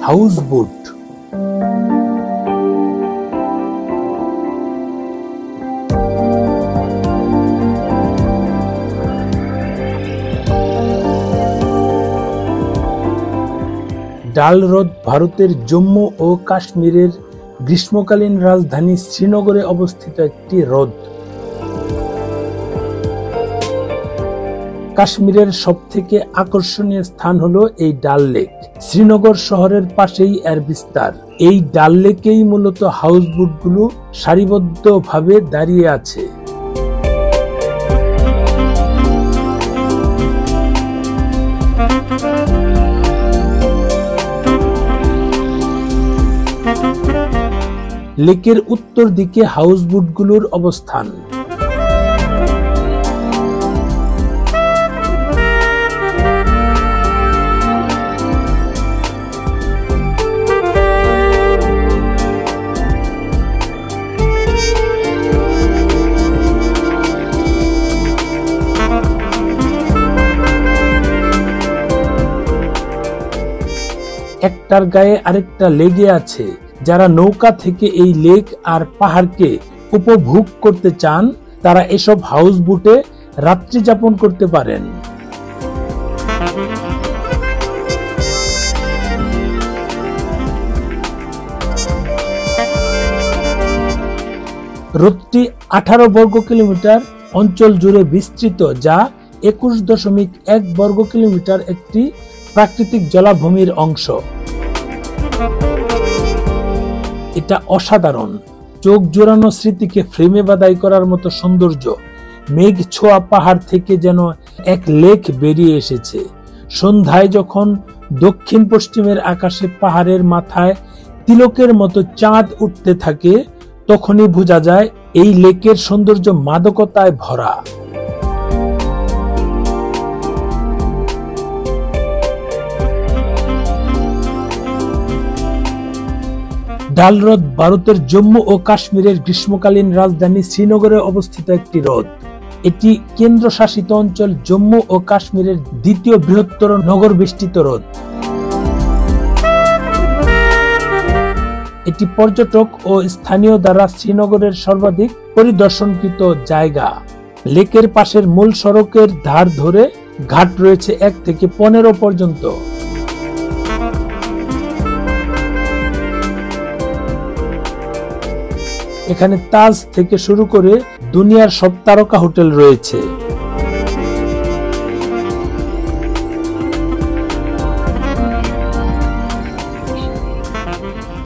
Houseboat. ডাল হ্রদ ভারতের জম্মু ও কাশ্মীরের গ্রীষ্মকালীন রাজধানী শ্রীনগরে অবস্থিত একটি হ্রদ। কাশ্মীরের সবথেকে আকর্ষণীয় স্থান হলো এই ডাল লেক। শ্রীনগর শহরের পাশেই এর বিস্তার। এই ডাল লেকেই মূলত হাউসবোটগুলো সারিবদ্ধভাবে দাঁড়িয়ে আছে। লেকের উত্তর দিকে হাউসবোটগুলোর অবস্থান। একটার গায়ে আরেকটা লেগে আছে। যারা নৌকা থেকে এই লেক আর পাহাড়কে উপভোগ করতে চান তারা এসব হাউসবোটে রাত্রি যাপন করতে পারেন। হ্রদটি 18 বর্গ কিলোমিটার অঞ্চল জুড়ে বিস্তৃত, যা 21.1 বর্গ কিলোমিটার একটি প্রাকৃতিক জলাভূমির অংশ। এটা অসাধারণ, চোখ জোড়ানো স্মৃতিকে ফ্রেমে বাঁধাই করার মতো সৌন্দর্য। মেঘ ছোঁয়া পাহাড় থেকে যেন এক লেক বেরিয়ে এসেছে। সন্ধ্যায় যখন দক্ষিণ পশ্চিমের আকাশে পাহাড়ের মাথায় তিলকের মতো চাঁদ উঠতে থাকে তখনই বোঝা যায় এই লেকের সৌন্দর্য মাদকতায় ভরা। ডাল হ্রদ ভারতের জম্মু ও কাশ্মীরের গ্রীষ্মকালীন রাজধানী শ্রীনগরে অবস্থিত একটি হ্রদ। এটি কেন্দ্রশাসিত অঞ্চল জম্মু ও কাশ্মীরের দ্বিতীয় বৃহত্তর নগর বেষ্টিত হ্রদ। এটি পর্যটক ও স্থানীয় দ্বারা শ্রীনগরের সর্বাধিক পরিদর্শনকৃত জায়গা। লেকের পাশের মূল সড়কের ধার ধরে ঘাট রয়েছে 1 থেকে 15 পর্যন্ত। এখানে তাজ থেকে শুরু করে দুনিয়ার সব তারকা হোটেল রয়েছে।